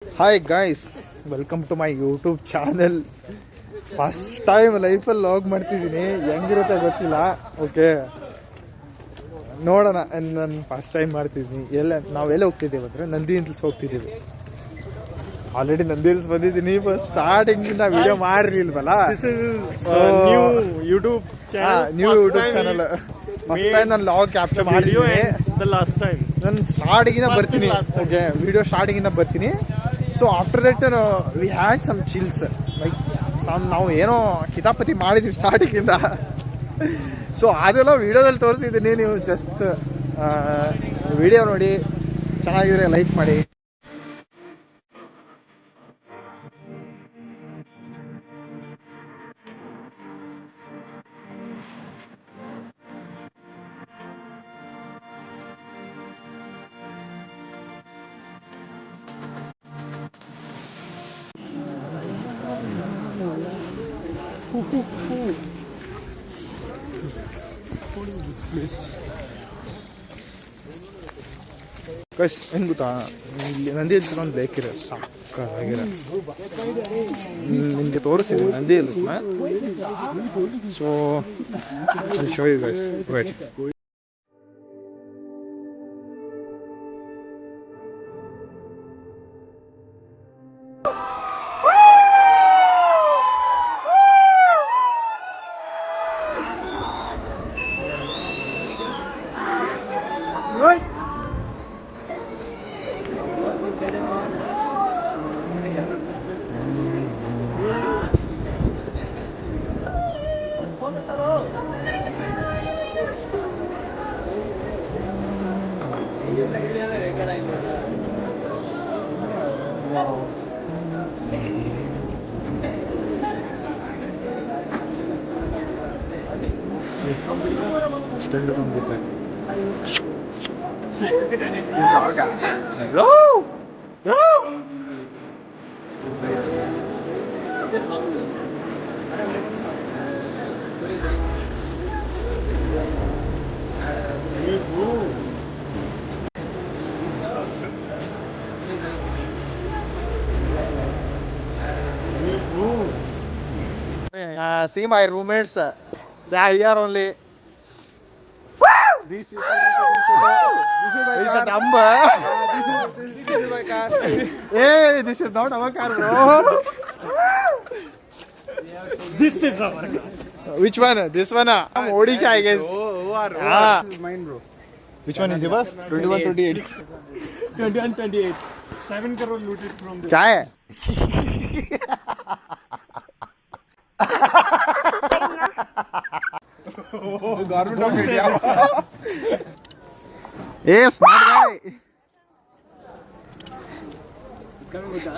Hi guys, welcome to my YouTube channel. First time ಲೈಫಲ್ಲಿ log ಮಾಡ್ತಿದ್ದೀನಿ. ಹೆಂಗಿರುತ್ತೆ ಗೊತ್ತಿಲ್ಲ. ಓಕೆ, ನೋಡೋಣ. ನಾನು ಫಸ್ಟ್ ಟೈಮ್ ಮಾಡ್ತಿದ್ದೀನಿ. ನಾವೆಲ್ಲ ಹೋಗ್ತಿದ್ದೀವಿ ಅಂದರೆ ನಂದಿ ಹಿಲ್ಸ್ ಹೋಗ್ತಿದ್ದೀವಿ. ಆಲ್ರೆಡಿ ನಂದಿ ಹಿಲ್ಸ್ ಬಂದಿದ್ದೀನಿ. ಫಸ್ಟ್ ಸ್ಟಾರ್ಟಿಂಗಿಂದ ವಿಡಿಯೋ ಮಾಡಿರ್ಲಿಲ್ವಲ್ಲ. New YouTube channel. First time ನಾನು ಲಾಗ್ ಕ್ಯಾಪ್ಚರ್ ಮಾಡಿದ್ದೀನಿ. ಲಾಸ್ಟ್ ಟೈಮ್ ನಾನು ಸ್ಟಾರ್ಟಿಂಗಿಂದ ಬರ್ತೀನಿ. ಓಕೆ, ವಿಡಿಯೋ ಸ್ಟಾರ್ಟಿಂಗಿಂದ ಬರ್ತೀನಿ. So after that we had some chills, like ನಾವು ಏನೋ ಕಿತಾಪತಿ ಮಾಡಿದ್ವಿ ಸ್ಟಾರ್ಟಿಂಗಿಂದ. ಸೊ ಅದೆಲ್ಲ ವೀಡಿಯೋದಲ್ಲಿ ತೋರಿಸಿದ್ದೀನಿ. ನೀವು ಜಸ್ಟ್ ವಿಡಿಯೋ ನೋಡಿ, ಚೆನ್ನಾಗಿದ್ರೆ ಲೈಕ್ ಮಾಡಿ. ಗೈಸ್, ಏನು ಗೊತ್ತಾ, ಇಲ್ಲಿ ನಂದಿ ಹಿಲ್ಸ್ ಒಂದು ಬೇಕಿರೋ ಸಾಕಾಗಿರೋ. ನಿಮಗೆ ತೋರಿಸ್ತೀನಿ ನಂದಿ ಹಿಲ್ಸ್ನ. So I show you guys. Wait. Stand on this side. Go! Go! See my roommates. They are here only. These people this is a number. This is my car. Hey, this is not our car, bro. This is our car. Which one? This one? Odisha, I guess. This is mine, bro. Which one is yours? 21, 28. 21, 28. 7 crore looted from this. क्या है? Government of India. Hey, smart guy.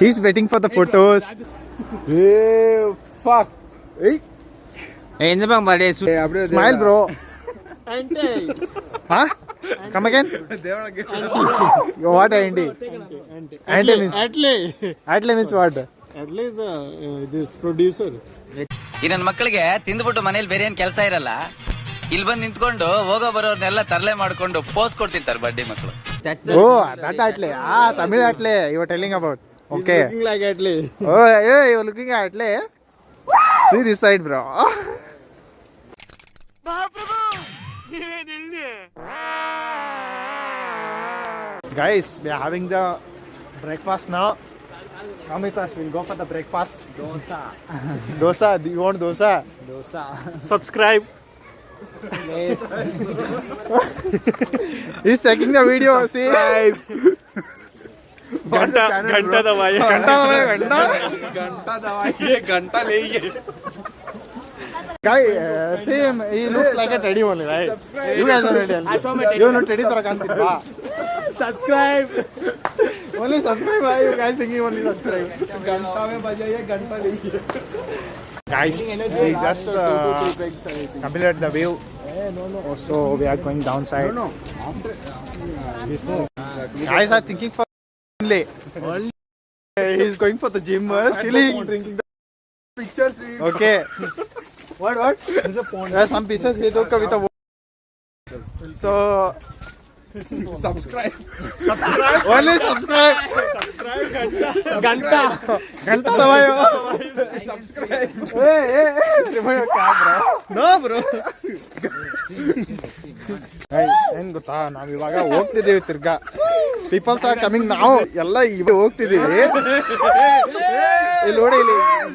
He's waiting for the photos. Hey, fuck. Hey, smile, bro. Huh? Come again? What Andy? Andy means Atle means what? Atle is this producer. ಈ ನನ್ನ ಮಕ್ಕಳಿಗೆ ತಿಂದ್ಬಿಟ್ಟು ಮನೇಲಿ ಬೇರೆ ಏನ್ ಕೆಲಸ ಇರಲ್ಲ. ಇಲ್ಲಿ ಬಂದು ನಿಂತ್ಕೊಂಡು ಹೋಗೋ ಬರೋರ್ನೆಲ್ಲ ತರಲೆ ಮಾಡ್ಕೊಂಡು ಪೋಸ್ ಕೊಡ್ತಿರ್ತಾರೆ ಬಡ್ಡಿ ಮಕ್ಕಳು. Oh, that Atle. Tamil Atle. You were telling about. Okay. He's looking like Atle. Oh, yeah, you were looking at Atle. See this side, bro. Guys, we are having the breakfast now. Come with us, we'll go for the breakfast. Dosa, do you want dosa? Subscribe. Yes. He's taking the video. Subscribe. घंटा दबाइए. घंटा ले Guy, same. He looks like a teddy only, right? You guys are teddy. You know teddy ತರ ಕಾಣ್ತಿಲ್ವಾ? Subscribe. Only subscribe. You guys thinking only subscribe. घंटा में बजाइए घंटा लीजिए. Guys, we just completed the view. So we are going downside. Guys are thinking for only. He's going for the gym. Still drinking the pictures. Okay. What? There's some pieces he took with a. So subscribe only subscribe ಗಂಟಾ ಗಂಟಾ ದವಾಯೋ subscribe no bro ಏನ್ ಗೊತ್ತಾ ನಾವ್ ಇವಾಗ ಹೋಗ್ತಿದ್ದೀವಿ ತಿರ್ಗಾ peoples are coming ನಾವು ಎಲ್ಲ ಇವಾಗ ಹೋಗ್ತಿದ್ದೀವಿ ಇಲ್ಲಿ ನೋಡಿ ಇಲ್ಲಿ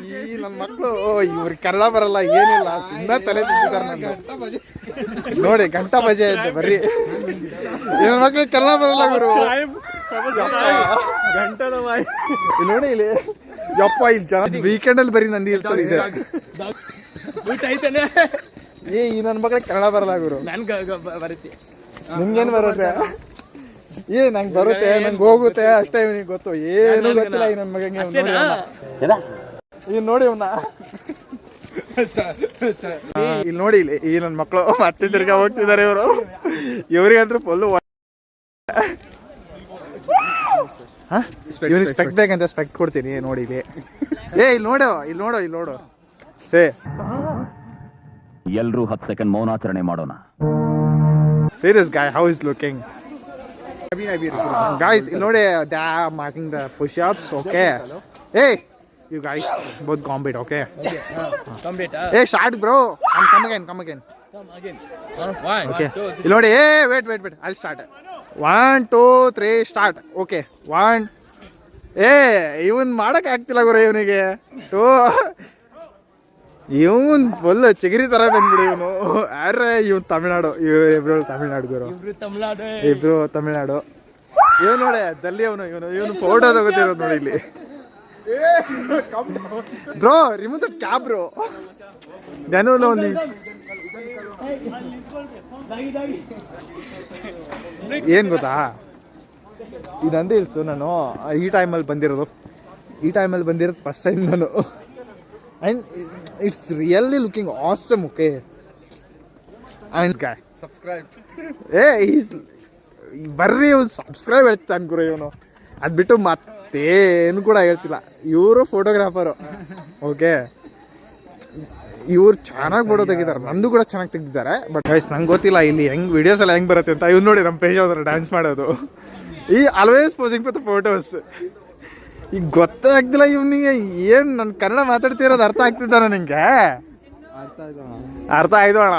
ಈ ನನ್ನ ಮಕ್ಕಳು ಇವ್ರಿಗೆ ಕನ್ನಡ ಬರಲ್ಲ ಏನಿಲ್ಲ ಸುಮ್ಮನೆ ತಲೆ ತಿಂತಿದ್ದಾರೆ ನನ್ನ ನೋಡಿ ಗಂಟಾ ಬಜೆ ಅಂತ ಬರ್ರಿ ನನ್ನ ಮಕ್ಳಿಗೆ ಕನ್ನಡ ಬರಲ್ಲ ಗುರು ಗಂಟದ ಬಾಯಿ ಇಲ್ಲಿ ನೋಡಿ ಇಲ್ಲಿ ಯಪ್ಪ ಇಲ್ಲಿ ಜನ ವೀಕೆಂಡ್ ಅಲ್ಲಿ ಬರೀ ನಂದಿ ಹಿಲ್ಸ್ ಇದೆ ಊಟ ಐತಾನೆ ಈ ನನ್ನ ಮಕ್ಳಿಗೆ ಕನ್ನಡ ಬರಲ್ಲ ಗುರು ನನ್ ಬರುತ್ತೆ ನಿಮ್ಗೇನ್ ಬರುತ್ತೆ ನಂಗೆ ಬರುತ್ತೆ ನಂಗೆ ಹೋಗುತ್ತೆ ಅಷ್ಟೇ ಇವನಿಗೆ ಗೊತ್ತು ಏನು ಗೊತ್ತಿಲ್ಲ ಈ ನನ್ನ ಮಗಂಗೆ ನೋಡಿ ಅವನ್ನ ಇಲ್ಲಿ ನೋಡಿ ಇಲ್ಲಿ ಈ ನನ್ನ ಮಕ್ಕಳು ಮತ್ತೆ ತಿರ್ಗಾ ಹೋಗ್ತಿದ್ದಾರೆ ಇವರು ಇವ್ರಿಗಂದ್ರೂ ಫುಲ್ಲು ಇವ್ನಿಗೆ ಸ್ಪೆಕ್ಟ್ ಬೇಕಂತ ಸ್ಪೆಕ್ಟ್ ಕೊಡ್ತೀನಿ ನೋಡಿ ಇಲ್ಲಿ ಇಲ್ಲಿ ನೋಡು ಸೇ ಎಲ್ರೂ 10 ಸೆಕೆಂಡ್ ಮೌನಾಚರಣೆ ಮಾಡೋಣ. Serious guy how is looking guys ಇಲ್ಲಿ ನೋಡಿ marking the push-ups okay hey you guys both compete okay complete hey start bro come again come again okay ಇಲ್ಲಿ ನೋಡಿ wait I'll start 1 2 3 start okay 1 ಇವನ್ ಮಾಡಕ್ ಆಗ್ತಿಲ್ಲ ಗುರು ಇವನಿಗೆ ಇವನ್ full ಚಿಗರಿ ತರ ಬಂದ್ಬಿಡು ಇವನು ಅರೆ ಇವನ್ ತಮಿಳ್ನಾಡು ಇಬ್ರು ತಮಿಳ್ನಾಡು ಗುರು ಇಬ್ರು ತಮಿಳ್ನಾಡು ಇವ್ ನೋಡಿ ದಲ್ಲಿ ಇವನು ಫೋಟೋ ತಗೋತಿರೋದು ನೋಡಿ ಇಲ್ಲಿ bro remove the cap bro ಧ್ಯಾನ ಒಂದು ಏನ್ ಗೊತ್ತಾ ಈ ನಂದಿ ಹಿಲ್ಸು ನಾನು ಈ ಟೈಮಲ್ಲಿ ಬಂದಿರೋದು ಫಸ್ಟ್ ಟೈಮ್ ನಾನು and it's really looking awesome okay and this guy subscribe he's ಬರ್ರಿ ಒಂದು ಸಬ್ಸ್ಕ್ರೈಬ್ ಹೇಳ್ತಾನೆ ಗುರು ಇವನು ಅದು ಬಿಟ್ಟು ಮತ್ತೇನು ಕೂಡ ಹೇಳ್ತಿಲ್ಲ ಇವರು ಫೋಟೋಗ್ರಾಫರು ಓಕೆ ಇವ್ರು ಚೆನ್ನಾಗಿ ಫೋಟೋ ತೆಗಿದ್ದಾರೆ ನಂದು ಕೂಡ ಚೆನ್ನಾಗಿ ತೆಗ್ದಿದ್ದಾರೆ ಬಟ್ ಗೈಸ್ ನಂಗೆ ಗೊತ್ತಿಲ್ಲ ಇಲ್ಲಿ ವಿಡಿಯೋಸ್ ಎಲ್ಲ ಹೆಂಗೆ ಬರುತ್ತೆ ಅಂತ ಇವ್ನು ನೋಡಿ ನಮ್ಮ ಪೇಜ್ ಯಾವ್ದಾರ ಡ್ಯಾನ್ಸ್ ಮಾಡೋದು ಈ ಆಲ್ವೇಸ್ ಪೋಸಿಂಗ್ ವಿತ್ ಫೋಟೋಸ್ ಈಗ ಗೊತ್ತೇ ಆಗ್ತಿಲ್ಲ ಇವನಿಗೆ ಏನ್ ನನ್ ಕನ್ನಡ ಮಾತಾಡ್ತಿರೋದು ಅರ್ಥ ಆಗ್ತಿದ್ದಾನ ನಿಂಗೆ ಅರ್ಥ ಆಯ್ತು ಅಣ್ಣ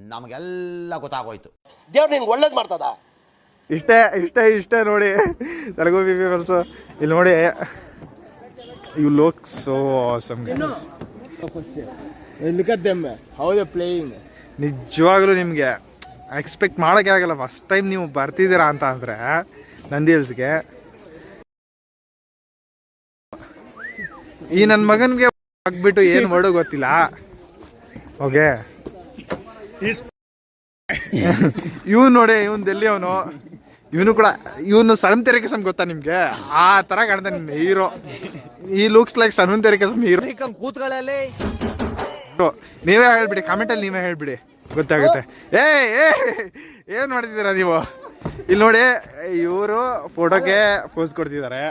ನಮಗೆಲ್ಲ ಗೊತ್ತಾಗೋಯ್ತು. ದೇವ್ರು ನಿನ್ಗೆ ಒಳ್ಳೇದು ಮಾಡ್ತದ. ಇಷ್ಟೇ ನೋಡಿ ತೆಲುಗು ಪೀಪಲ್ಸ್ ಇಲ್ಲಿ ನೋಡಿ you look so awesome look at them how they playing ನಿಜವಾಗ್ಲೂ ನಿಮಗೆ ಎಕ್ಸ್ಪೆಕ್ಟ್ ಮಾಡೋಕ್ಕೆ ಆಗಲ್ಲ ಫಸ್ಟ್ ಟೈಮ್ ನೀವು ಬರ್ತಿದ್ದೀರಾ ಅಂತ ಅಂದರೆ ನಂದಿ ಹಿಲ್ಸ್ಗೆ ಈ ನನ್ನ ಮಗನಿಗೆ ಆಗ್ಬಿಟ್ಟು ಏನು ಮಾಡೋ ಗೊತ್ತಿಲ್ಲ ಓಕೆ ಇವನು ನೋಡಿ ಇವನು ಡೆಲ್ಲಿ ಇವನು ಕೂಡ ಇವನು ಸಣ್ಣ ತೆರಿಕೆಸಮ್ ಗೊತ್ತಾ ನಿಮ್ಗೆ ಆ ತರ ಕಾಣ್ತಾನೆ ಹೀರೋ ಈ ಲುಕ್ಸ್ ಲೈಕ್ ಸಣ್ಣ ತೆರಿಕೆಸಮ್ ಹೀರೋ ಕೂತ್ಗಳಲ್ಲಿ ನೀವೇ ಹೇಳ್ಬಿಡಿ ಕಾಮೆಂಟಲ್ಲಿ ನೀವೇ ಹೇಳ್ಬಿಡಿ ಗೊತ್ತಾಗುತ್ತೆ ಏನ್ ಮಾಡ್ತಿದ್ದೀರಾ ನೀವು ಇಲ್ಲಿ ನೋಡಿ ಇವರು ಫೋಟೋಗೆ ಪೋಸ್ ಕೊಡ್ತಿದ್ದಾರೆ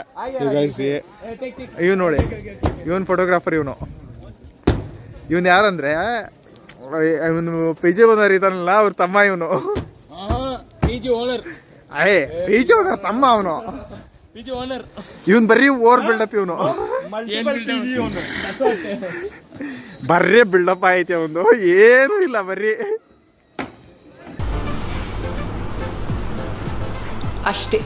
ಇವ್ ನೋಡಿ ಇವನ್ ಫೋಟೋಗ್ರಾಫರ್ ಇವನು ಯಾರಂದ್ರೆ ಇವನು ಪಿ ಜಿ ಓನರ್ ಇದಾನಲ್ಲ ಅವ್ರ ತಮ್ಮ ಇವನು ಪಿ ಜಿ ಓನರ್ ತಮ್ಮ ಅವನು ಇವನ್ ಬರ್ರಿ ಓವರ್ ಬಿಲ್ಡಪ್ ಇವನು ಬರ್ರಿ ಬಿಲ್ಡಪ್ ಐತಿ ಅವನು ಏನೂ ಇಲ್ಲ ಬರ್ರಿ ಅಷ್ಟೇ.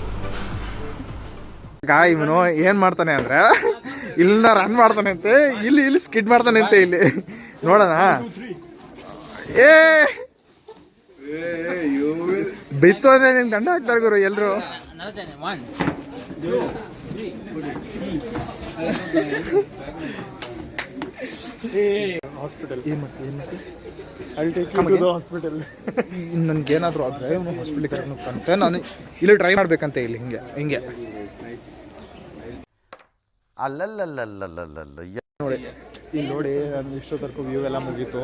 ಇವನು ಏನ್ ಮಾಡ್ತಾನೆ ಅಂದ್ರೆ ಇಲ್ಲಿಂದ ರನ್ ಮಾಡ್ತಾನೆ ಅಂತೆ ಇಲ್ಲಿ ಸ್ಕಿಡ್ ಮಾಡ್ತಾನೆ ಅಂತೆ ಇಲ್ಲಿ ನೋಡೋಣ ಬಿತ್ತು ಅಂದ್ರೆ ನಿನ್ ದಂಡ ಹಾಕ್ತಾರೆ ಗುರು ಎಲ್ರು ಹಾಸ್ಪಿಟಲ್ ಏನ್ ಹಾಸ್ಪಿಟಲ್ ನನ್ಗೇನಾದ್ರು ಆದ್ರೆ ಇವನು ಹಾಸ್ಪಿಟಲ್ ಕರ್ಕೊಂಡ್ಬಂತೆ ನಾನು ಇಲ್ಲಿ ಟ್ರೈ ಮಾಡ್ಬೇಕಂತ ಇಲ್ಲಿ ಹಿಂಗೆ ನೋಡಿ ಇಲ್ಲಿ ನೋಡಿ ನಾನು ಇಷ್ಟೊತ್ತರ್ಕು ವ್ಯೂ ಎಲ್ಲ ಮುಗೀತು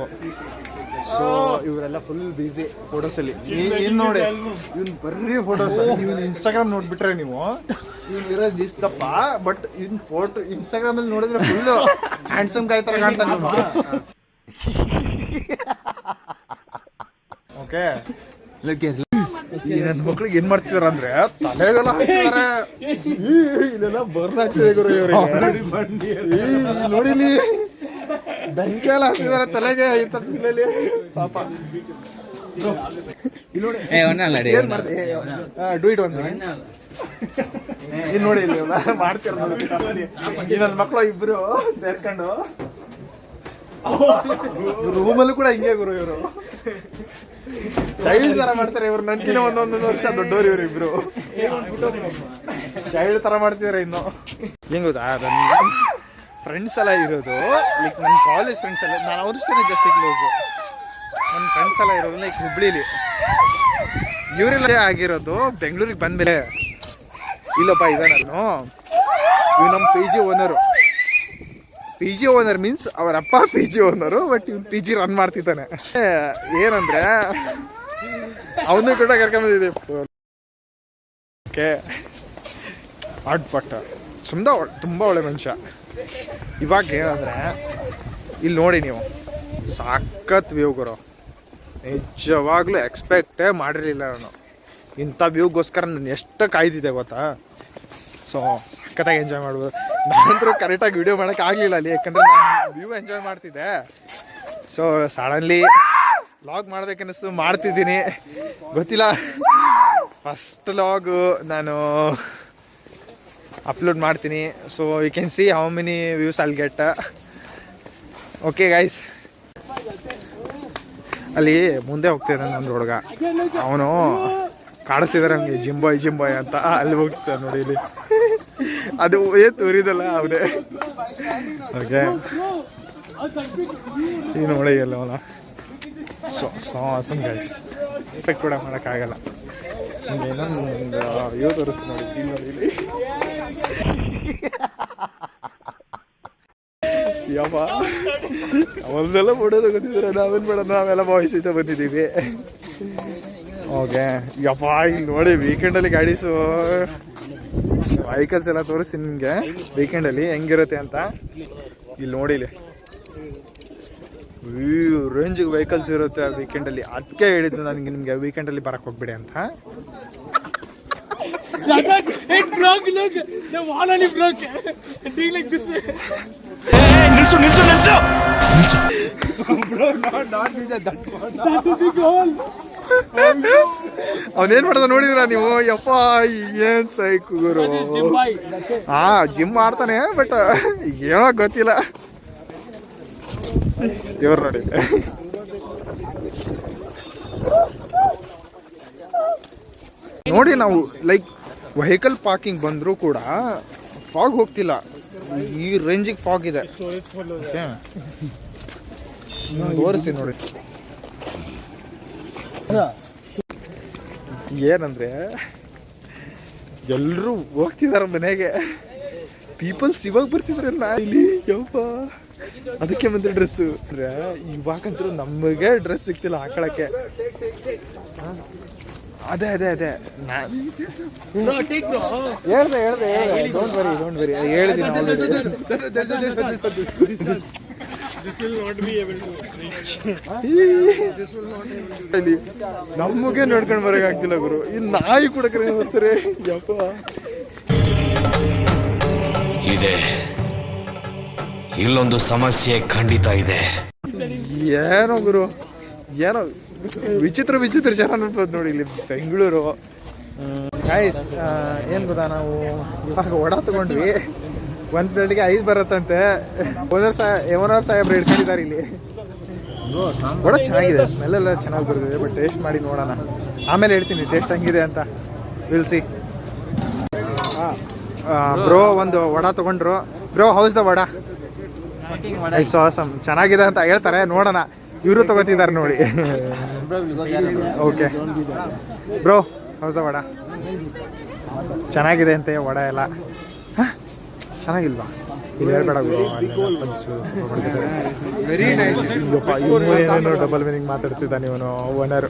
ಸೊ ಇವರೆಲ್ಲ ಫುಲ್ ಬ್ಯುಸಿ ಫೋಟೋಸಲ್ಲಿ ಏನು ನೋಡಿ ಇವ್ನು ಬರ್ರಿ ಫೋಟೋಸ್ ಇವ್ನು ಇನ್ಸ್ಟಾಗ್ರಾಮ್ ನೋಡ್ಬಿಟ್ರೆ ನೀವು ಇವ್ನು ಇರೋದು ಇಷ್ಟಪ್ಪ ಬಟ್ ಇವ್ನ ಫೋಟೋ ಇನ್ಸ್ಟಾಗ್ರಾಮಲ್ಲಿ ನೋಡಿದ್ರೆ ಫುಲ್ ಹ್ಯಾಂಡ್ಸಮ್ ಗಾಯ್ ಥರ ಕಾಣ್ತಾನೆ ಓಕೆ ಈ ನನ್ನ ಮಕ್ಳಿಗೆ ಏನ್ ಮಾಡ್ತಿದಾರ ಅಂದ್ರೆ ತಲೆಗೆಲ್ಲ ಹಾಕ್ತಿದಾರೆ. ಇಲ್ಲೆಲ್ಲ ಬರ್ನ್ ಆಗ್ತಿದೆ ಗುರು ಇವ್ರಿಗೆ. ನೋಡಿಲಿ ಬೆಂಕಿ ಎಲ್ಲ ಹಾಕ್ತಿದಾರೆ ತಲೆಗೆ ಇಂಥ ಬಿಸಿಲಲ್ಲಿ ಪಾಪ. ಏನ್ ಮಾಡ್ದೆ ಡೂ ಇಟ್ ಒಂದು ಇನ್ ನೋಡಿ ಇಲ್ಲಿ ಮಾಡ್ತಿರ ನನ್ನ ಮಕ್ಕಳು ಇಬ್ರು ಸೇರ್ಕೊಂಡು ರೂಮಲ್ಲೂ ಕೂಡ ಹಿಂಗೆ ಗುರು ಇವರು ಚೈಲ್ಡ್ ತರ ಮಾಡ್ತಾರೆ. ಇವ್ರು ನಂತಿನ ಒಂದೊಂದು ವರ್ಷ ದೊಡ್ಡವ್ರು ಇವ್ರು ಇಬ್ರು ಚೈಲ್ಡ್ ತರ ಮಾಡ್ತಿದಾರೆ. ಇನ್ನು ಹೆಂಗ್ ಗೊತ್ತಾ, ನನ್ನ ಫ್ರೆಂಡ್ಸ್ ಎಲ್ಲ ಇರೋದು ಲೈಕ್ ನನ್ನ ಕಾಲೇಜ್ ಫ್ರೆಂಡ್ಸ್ ಎಲ್ಲ, ನಾನು ಅವ್ರಷ್ಟೇ ಜಾಸ್ತಿ ಕ್ಲೋಸು. ನನ್ನ ಫ್ರೆಂಡ್ಸ್ ಎಲ್ಲ ಇರೋದು ಲೈಕ್ ಹುಬ್ಳಿಲಿ. ಇವರೆಲ್ಲ ಆಗಿರೋದು ಬೆಂಗಳೂರಿಗೆ ಬಂದ್ಮೇಲೆ. ಇಲ್ಲಪ್ಪ ಇದೆ ನಾನು ಇವ್ ನಮ್ಮ ಪಿ ಜಿ ಓನರ್ ಮೀನ್ಸ್ ಅವರಪ್ಪ ಪಿ ಜಿ ಓನರು, ಬಟ್ ಇವ್ನು ಪಿ ಜಿ ರನ್ ಮಾಡ್ತಿದ್ದಾನೆ. ಏನಂದ್ರೆ ಅವನು ಕೂಡ ಕರ್ಕೊಂಬಂದಿದೆ ಓಕೆ ಆಡ್ಪಟ್ಟ ತುಂಬ ಒಳ್ಳೆ ಮನುಷ್ಯ. ಇವಾಗ ಏನಂದ್ರೆ ಇಲ್ಲಿ ನೋಡಿ ನೀವು ಸಾಕತ್ ವ್ಯೂ ಗುರು, ನಿಜವಾಗ್ಲೂ ಎಕ್ಸ್ಪೆಕ್ಟೇ ಮಾಡಿರಲಿಲ್ಲ ನಾನು. ಇಂಥ ವ್ಯೂಗೋಸ್ಕರ ನಾನು ಎಷ್ಟು ಕಾಯ್ದಿದ್ದೆ ಗೊತ್ತಾ. ಸೊ ಸಖತ್ತಾಗಿ ಎಂಜಾಯ್ ಮಾಡ್ಬೋದು. ನಾನಂತರೂ ಕರೆಕ್ಟಾಗಿ ವಿಡಿಯೋ ಮಾಡೋಕ್ಕೆ ಆಗಲಿಲ್ಲ ಅಲ್ಲಿ, ಯಾಕಂದರೆ ನಾನು ವ್ಯೂ ಎಂಜಾಯ್ ಮಾಡ್ತಿದ್ದೆ. ಸೊ ಸಡನ್ಲಿ ಲಾಗ್ ಮಾಡ್ಬೇಕನ್ನಿಸ್ತು, ಮಾಡ್ತಿದ್ದೀನಿ. ಗೊತ್ತಿಲ್ಲ ಫಸ್ಟ್ ಲಾಗು ನಾನು ಅಪ್ಲೋಡ್ ಮಾಡ್ತೀನಿ. So you can see how many views I'll get. Okay guys, ಅಲ್ಲಿ ಮುಂದೆ ಹೋಗ್ತಿದ್ದಾನೆ ನನ್ನ ಹುಡುಗ, ಅವನು ಕಾಡಿಸ್ತಿದಾರೆ ಹಂಗೆ ಜಿಂಬಾಯ್ ಅಂತ. ಅಲ್ಲಿ ಹೋಗ್ತಿದ್ದಾನೆ ನೋಡಿ, ಇಲ್ಲಿ ಅದು ತೋರಿದಲ್ಲ ಅವನೇ. ಓಕೆ ಈಗ ನೋಡಿ ಎಲ್ಲ ಅವನ ಸೊ ಅಸಮ್ ಗೈಸ್, ಎಫೆಕ್ಟ್ ಕೂಡ ಮಾಡೋಕ್ಕಾಗಲ್ಲ. ಇನ್ನೊಂದು ಇವು ತೋರಿಸ್ತೀನಿ ನೋಡಿ, ಇಲ್ಲಿ ನೋಡಿ ಇಲ್ಲಿ ಯಪ್ಪ ಒಂದ್ಸಲ ಬಿಡೋದು ಗೊತ್ತಿದ್ರೆ ನಾವೇನು ಮಾಡೋದು, ನಾವೆಲ್ಲ ಬಾಯ್ಸ್ ಜೊತೆ ಬಂದಿದ್ದೀವಿ. ಓಕೆ ಯಪ್ಪ ಇಲ್ಲಿ ನೋಡಿ ವೀಕೆಂಡಲ್ಲಿ ಗಾಡೀಸು ವೆಹಿಕಲ್ಸ್ ಎಲ್ಲ ತೋರಿಸ್ತೀನಿ ನಿಮಗೆ ವೀಕೆಂಡಲ್ಲಿ ಹೆಂಗಿರುತ್ತೆ ಅಂತ. ಇಲ್ಲಿ ನೋಡಿ ಇಲ್ಲಿ ರೇಂಜಿಗೆ ವೆಹಿಕಲ್ಸ್ ಇರುತ್ತೆ ವೀಕೆಂಡಲ್ಲಿ. ಅದಕ್ಕೆ ಹೇಳಿದ್ದು ನನಗೆ ನಿಮಗೆ ವೀಕೆಂಡಲ್ಲಿ ಬರಕ್ಕೆ ಹೋಗ್ಬಿಡಿ ಅಂತ. ಅವನೇನ್ ಮಾಡ್ದ ನೋಡಿದ್ರ ನೀವು? ಯಪ್ಪ ಏನ್ ಸೈಕು ಗುರು. ಹಾ ಜಿಮ್ ಮಾಡ್ತಾನೆ, ಬಟ್ ಏನೋ ಗೊತ್ತಿಲ್ಲ. ಇವ್ರು ನೋಡಿ ನೋಡಿ ನಾವು ಲೈಕ್ ವೆಹಿಕಲ್ ಪಾರ್ಕಿಂಗ್ ಬಂದರೂ ಕೂಡ ಫಾಗ್ ಹೋಗ್ತಿಲ್ಲ, ಈ ರೇಂಜಿಗೆ ಫಾಗ್ ಇದೆ. ತೋರಿಸಿ ನೋಡಿ ಏನಂದ್ರೆ ಎಲ್ಲರೂ ಹೋಗ್ತಿದಾರ ಮನೆಗೆ, ಪೀಪಲ್ಸ್ ಇವಾಗ ಬರ್ತಿದ್ರಲ್ಲ ಇಲ್ಲಿ. ಯಪ್ಪ ಅದಕ್ಕೆ ಬಂದ್ರೆ ಡ್ರೆಸ್ಸು ಇವಾಗಂತೂ ನಮಗೆ ಡ್ರೆಸ್ ಸಿಗ್ತಿಲ್ಲ ಹಾಕೊಳಕ್ಕೆ. ಅದೇ ಹೇಳ್ದೆ ಡೋಂಟ್ ವರಿ ಹೇಳಿದ್ದೀನಿ ನಮಗೆ ನೋಡ್ಕೊಂಡು ಬರೋಕ್ಕಾಗ್ತಿಲ್ಲ ಗುರು. ಈ ನಾಯಿ ಕೂಡ ಕರೆ ಬರ್ತಾರೆ. ಯಪ್ಪ ಇದೆ, ಇಲ್ಲೊಂದು ಸಮಸ್ಯೆ ಖಂಡಿತ ಇದೆ. ಏನೋ ಗುರು, ಏನೋ ವಿಚಿತ್ರ ಜನ ನೋಡ್ಬೋದು ನೋಡಿ ಇಲ್ಲಿ ಬೆಂಗಳೂರು. ಗೈಸ್ ಏನು ಗೊತ್ತಾ, ನಾವು ಇವಾಗ ವಡಾ ತಗೊಂಡ್ವಿ. ಒಂದು ಪ್ಲೇಟ್ಗೆ 5 ಬರುತ್ತಂತೆ. ಓನರ್ ಸಾಹೇಬ್ರು ಇಟ್ಕೊಂಡಿದ್ದಾರೆ ಇಲ್ಲಿ. ವಡಾ ಚೆನ್ನಾಗಿದೆ, ಸ್ಮೆಲ್ ಎಲ್ಲ ಚೆನ್ನಾಗಿ ಬರ್ತಿದೆ. ಬಟ್ ಟೇಸ್ಟ್ ಮಾಡಿ ನೋಡೋಣ, ಆಮೇಲೆ ಹೇಳ್ತೀನಿ ಟೇಸ್ಟ್ ಹೆಂಗಿದೆ ಅಂತ. ವಿಲ್ಸಿ ಬ್ರೋ ಒಂದು ವಡಾ ತಗೊಂಡ್ರು. Bro house the vada? It's awesome, ಚೆನ್ನಾಗಿದೆ ಅಂತ ಹೇಳ್ತಾರೆ. ನೋಡೋಣ, ಇವರು ತಗೋತಿದ್ದಾರೆ ನೋಡಿ. Okay bro house the vada? ಚೆನ್ನಾಗಿದೆ ಅಂತೆ ವಡಾ ಎಲ್ಲ. ಚೆನ್ನಾಗಿಲ್ವಾ? ಇಲ್ಲಿ ಹೇಳ್ಬೇಡ ಗುರು, ಏನೇನೋ ಡಬಲ್ ಮೀನಿಂಗ್ ಮಾತಾಡ್ತಿದ್ದಾನೆ ಇವನು ಓನರ್.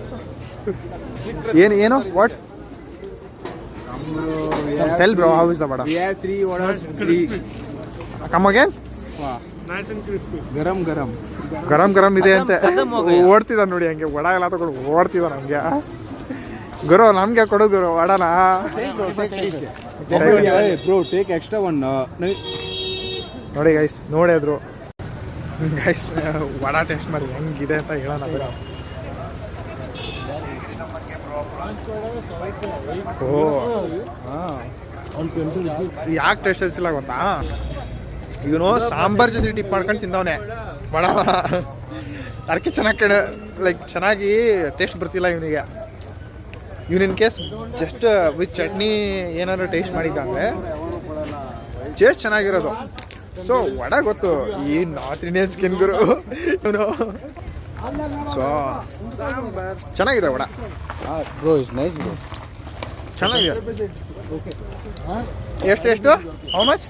ಏನು what? Tell bro how is the vada? Come again. ಗರಂ ಇದೆ ಅಂತೆ. ಓಡ್ತಿದ್ದಾನೆ ನೋಡಿ ಹಂಗೆ, ವಡಾ ಎಲ್ಲ ತಗೊಂಡು ಓಡ್ತಿದ್ದಾನೆ ಹಂಗೆ. ಗುರು ನಮ್ಗೆ ಕೊಡು ಗುರು ವಡಾನ. Bro take extra one. ನೋಡಿ ಗೈಸ್ ನೋಡಿದ್ರು ಗೈಸ್ ವಡಾ ಟೇಸ್ಟ್ ಮಾಡಿ ಹೆಂಗಿದೆ ಅಂತ ಹೇಳೋಣ ಬೇಡ. ಓ ಯಾಕೆ ಟೇಸ್ಟ್ ಹಚ್ಚಿಲ್ಲ ಗೊತ್ತಾ, ಇವನು ಸಾಂಬಾರ್ ಜೊತೆ ಟಿಪ್ ಮಾಡ್ಕೊಂಡು ತಿಂದವನೆ ವಡಾ. ಅದಕ್ಕೆ ಚೆನ್ನಾಗಿ ಲೈಕ್ ಚೆನ್ನಾಗಿ ಟೇಸ್ಟ್ ಬರ್ತಿಲ್ಲ ಇವನಿಗೆ. In case just with chutney ಏನಾದ್ರು ಟೇಸ್ಟ್ ಮಾಡಿದ್ದ ಅಂದರೆ ಟೇಸ್ಟ್ ಚೆನ್ನಾಗಿರೋದು. ಸೊ ವಡಾ ಗೊತ್ತು ಈ ನಾರ್ತ್ ಇಂಡಿಯನ್ ಸ್ಕಿನ್ ಗುರು ಇವನು. ಸೊ ಚೆನ್ನಾಗಿದೆ vada, bro is nice bro. ಚೆನ್ನಾಗಿದೆ. ಎಷ್ಟು ಹೌ ಮಚ್?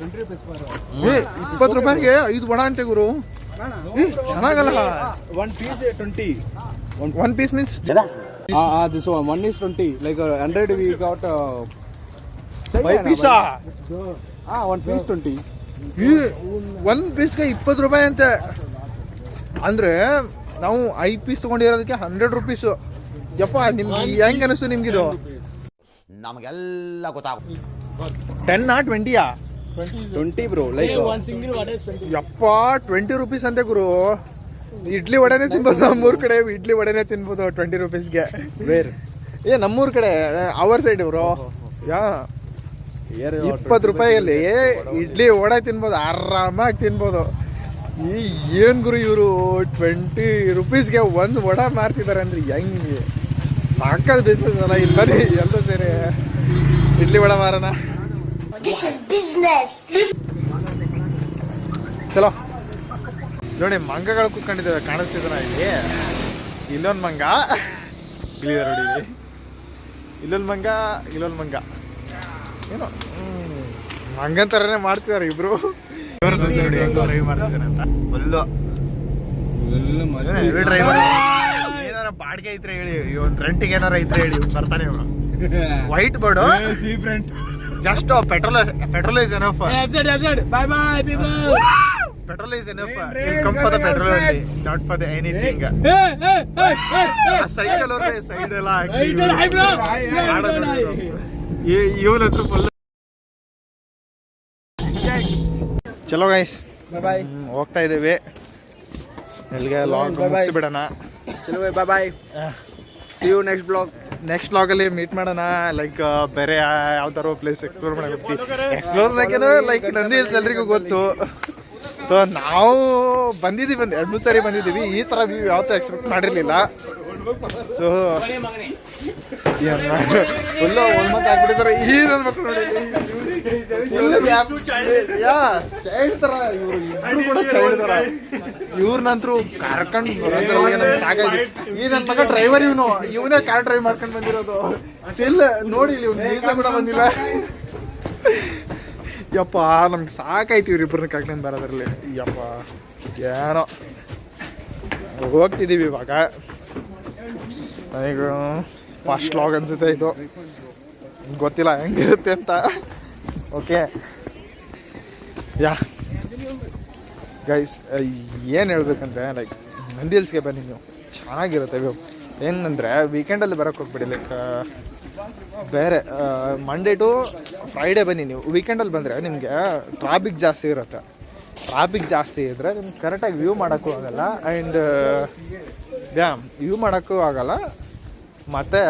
20 ರೂಪಾಯಿಗೆ 5 ವಡಾ ಅಂತೆ ಗುರು. ಚೆನ್ನಾಗಲ್ಲ. 1 piece 20. 1 piece means This one is 20. Like 100 we got 5 piece. 1 piece 20. 1 ಪೀಸ್ಗೆ 20 ರೂಪಾಯಿ ಅಂತೆ. ಅಂದರೆ ನಾವು 5 ಪೀಸ್ ತೊಗೊಂಡಿರೋದಕ್ಕೆ 100 ರೂಪೀಸು. ಯಪ್ಪ ನಿಮ್ಗೆ ಹೆಂಗೆ ಅನಿಸ್ತು ನಿಮ್ಗಿದು? ನಮಗೆಲ್ಲ ಗೊತ್ತಾಗುತ್ತೆ. 10 20ಯಾ? 20 ಬ್ರೋ. ಲೈಕ್ ಯಪ್ಪ 20 ರೂಪೀಸ್ ಅಂತೆ ಗುರು. ಇಡ್ಲಿ ವಡೆನೇ ತಿನ್ಬೋದು ನಮ್ಮೂರ ಕಡೆ. ಇಡ್ಲಿ ವಡೆನೇ ತಿನ್ಬೋದು 20 ರೂಪೀಸ್ಗೆ. ವೇರ್ ನಮ್ಮೂರ ಕಡೆ ಅವರ್ ಸೈಡ್ ಬ್ರೋ. 20 ರೂಪಾಯಿಯಲ್ಲಿ ಇಡ್ಲಿ ವಡೆ ತಿನ್ಬೋದು, ಆರಾಮಾಗಿ ತಿನ್ಬೋದು. ಏನು ಗುರು ಇವರು 20 ರೂಪೀಸ್ಗೆ ಒಂದು ವಡೆ ಮಾರ್ತಿದ್ದಾರೆ ಅಂದ್ರೆ ಹೆಂಗೆ? ಸಾಕಾದ ಬಿಸ್ನೆಸ್ ಅಲ್ಲ. ಇಲ್ಲಿ ಬನ್ನಿ ಎಲ್ಲ ಸೇರಿ ಇಡ್ಲಿ ವಡೆ ಮಾರೋಣ. ಚಲೋ ನೋಡಿ ಮಂಗಗಳು ಕೂತ್ಕೊಂಡಿದ್ದಾವೆ ಕಾಣಿಸ್ತಿದ್ದಾನ ಇಲ್ಲಿ. ಇಲ್ಲೊಂದು ಮಂಗ ಇಲ್ಲಿದೆ ನೋಡಿ ಇಲ್ಲಿ. ಇಲ್ಲೊಂದು ಮಂಗ ಏನೋ ಮಂಗನ್ ಥರನೇ ಮಾಡ್ತಿದ್ದಾರೆ ಇಬ್ರು. ನೋಡಿ ಡ್ರೈವ್ ಮಾಡ್ತಿದ್ದಾರೆ ಅಂತ ಫುಲ್ಲು ಡ್ರೈವರ್. ಏನಾರ ಬಾಡಿಗೆ ಐತ್ರೆ ಹೇಳಿ, ಇವನ್ ರೆಂಟಿಗೆ ಏನಾರ ಐತ್ರೆ ಹೇಳಿ, ಬರ್ತಾನೆ ಇವನು. White board just petrol is enough. Petrol is enough. It comes for the petrol only, not for the anything. Cycle ಅವ್ರೆ ಸೈಡ್ ಎಲ್ಲ ಇವನ ಹತ್ರ ಫುಲ್. ಚಲೋ ಗೈಸ್ ಹೋಗ್ತಾ ಇದ್ದೇವೆ ಎಲ್ಲಿಗೆ. ಲಾಗ್ ಮುಗಿಸ್ಬಿಡೋಣ. ಚಲೋ bye bye. See you next vlog. Next ಬ್ಲಾಗಲ್ಲಿ ಮೀಟ್ ಮಾಡೋಣ. ಲೈಕ್ ಬೇರೆ ಯಾವ್ದಾರು ಪ್ಲೇಸ್ ಎಕ್ಸ್ಪ್ಲೋರ್ ಮಾಡಕ್ಕೆ. ಎಕ್ಸ್ಪ್ಲೋರ್ ಲೈಕ್ ನಂದಿ ಹಿಲ್ಸ್ ಎಲ್ರಿಗೂ ಗೊತ್ತು. ಸೊ ನಾವು ಬಂದಿದ್ದೀವಿ, 2-3 ಸಾರಿ ಬಂದಿದ್ದೀವಿ. ಈ ಥರ ವ್ಯೂ ಯಾವತ್ತೂ ಎಕ್ಸ್ಪೆಕ್ಟ್ ಮಾಡಿರಲಿಲ್ಲ. ಸೊ ಫುಲ್ಲು ಒಳ್ಮತ್ ಆಗ್ಬಿಟ್ಟಿದ್ದಾರೆ ಈ ನನ್ನ ಮಕ್ಕಳು ನೋಡಿ. ಚೈಲ್ಡ್ ಥರ ಇವರು ಇಬ್ಬರು ಕೂಡ ಚೈಲ್ಡ್ ಥರ. ಇವ್ರನ್ನಂತರೂ ಕರ್ಕೊಂಡು ಬರೋದ್ರೊಳಗೆ ನಮ್ಗೆ ಸಾಕಾಗಿ. ಈ ನನ್ನ ಮಗ ಡ್ರೈವರ್ ಇವನೇ ಕಾರ್ ಡ್ರೈವ್ ಮಾಡ್ಕೊಂಡು ಬಂದಿರೋದು. ಇಲ್ಲ ನೋಡಿ ಇಲ್ಲಿ ವೀಸಾ ಕೂಡ ಬಂದಿಲ್ಲ. ಯಪ್ಪ ನಮ್ಗೆ ಸಾಕಾಯ್ತು ಇವ್ರಿಬ್ಬರನ್ನ ಕರ್ಕೊಂಡು ಬರೋದ್ರಲ್ಲಿ. ಯಪ್ಪ ಏನೋ ಹೋಗ್ತಿದ್ದೀವಿ ಇವಾಗ. ನನಗೆ ಫಸ್ಟ್ ಲಾಗ್ ಅನ್ಸುತ್ತೆ ಇದು, ಗೊತ್ತಿಲ್ಲ ಹೆಂಗಿರುತ್ತೆ ಅಂತ. ಓಕೆ ಯಾ ಗೈಸ್ ಏನು ಹೇಳ್ಬೇಕಂದ್ರೆ ಲೈಕ್ ನಂದಿ ಹಿಲ್ಸ್ಗೆ ಬನ್ನಿ ನೀವು, ಚೆನ್ನಾಗಿರುತ್ತೆ ವ್ಯೂ. ಏನಂದರೆ ವೀಕೆಂಡಲ್ಲಿ ಬರೋಕ್ಕೆ ಹೋಗ್ಬಿಡಿ. ಲೈಕ್ ಬೇರೆ ಮಂಡೇ ಟು ಫ್ರೈಡೇ ಬನ್ನಿ ನೀವು. ವೀಕೆಂಡಲ್ಲಿ ಬಂದರೆ ನಿಮಗೆ ಟ್ರಾಫಿಕ್ ಜಾಸ್ತಿ ಇರುತ್ತೆ. ಟ್ರಾಫಿಕ್ ಜಾಸ್ತಿ ಇದ್ದರೆ ನಿಮ್ಗೆ ಕರೆಕ್ಟಾಗಿ ವ್ಯೂ ಮಾಡೋಕ್ಕೂ ಆಗಲ್ಲ. ಆ್ಯಂಡ್ ವ್ಯೂ ಮಾಡೋಕ್ಕೂ ಆಗಲ್ಲ, ಮತ್ತು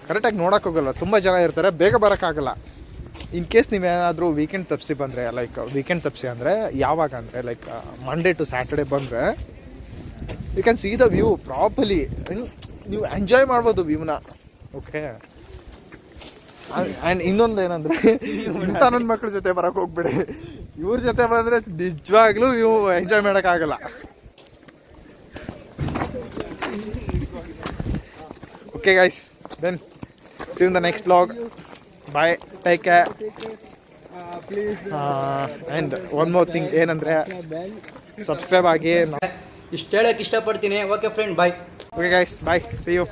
ಕರೆಕ್ಟಾಗಿ ನೋಡೋಕ್ಕೋಗಲ್ಲ. ತುಂಬ ಜನ ಇರ್ತಾರೆ, ಬೇಗ ಬರೋಕ್ಕಾಗಲ್ಲ. ಇನ್ ಕೇಸ್ ನೀವೇನಾದರೂ ವೀಕೆಂಡ್ ತಪ್ಪಿಸಿ ಬಂದರೆ, ಲೈಕ್ ವೀಕೆಂಡ್ ತಪ್ಪಿಸಿ ಅಂದರೆ ಯಾವಾಗ ಅಂದರೆ ಲೈಕ್ ಮಂಡೇ ಟು ಸ್ಯಾಟರ್ಡೇ ಬಂದರೆ you can see the view properly. ನೀವು ಎಂಜಾಯ್ ಮಾಡ್ಬೋದು ವ್ಯೂನ. ಓಕೆ ಆ್ಯಂಡ್ ಇನ್ನೊಂದು ಏನಂದರೆ ಇಂಥ ನನ್ನ ಮಕ್ಳ ಜೊತೆ ಬರೋಕ್ಕೆ ಹೋಗ್ಬಿಡಿ. ಇವ್ರ ಜೊತೆ ಬಂದರೆ ನಿಜವಾಗ್ಲೂ ವ್ಯೂ ಎಂಜಾಯ್ ಮಾಡೋಕ್ಕಾಗಲ್ಲ. Okay guys, then see in the next vlog. Bye, take care. And one more thing ಏನಂದರೆ ಸಬ್ಸ್ಕ್ರೈಬ್ ಆಗಿ. ಇಷ್ಟು ಹೇಳಕ್ಕೆ ಇಷ್ಟಪಡ್ತೀನಿ. Okay friend, bye. Okay guys, bye, see you.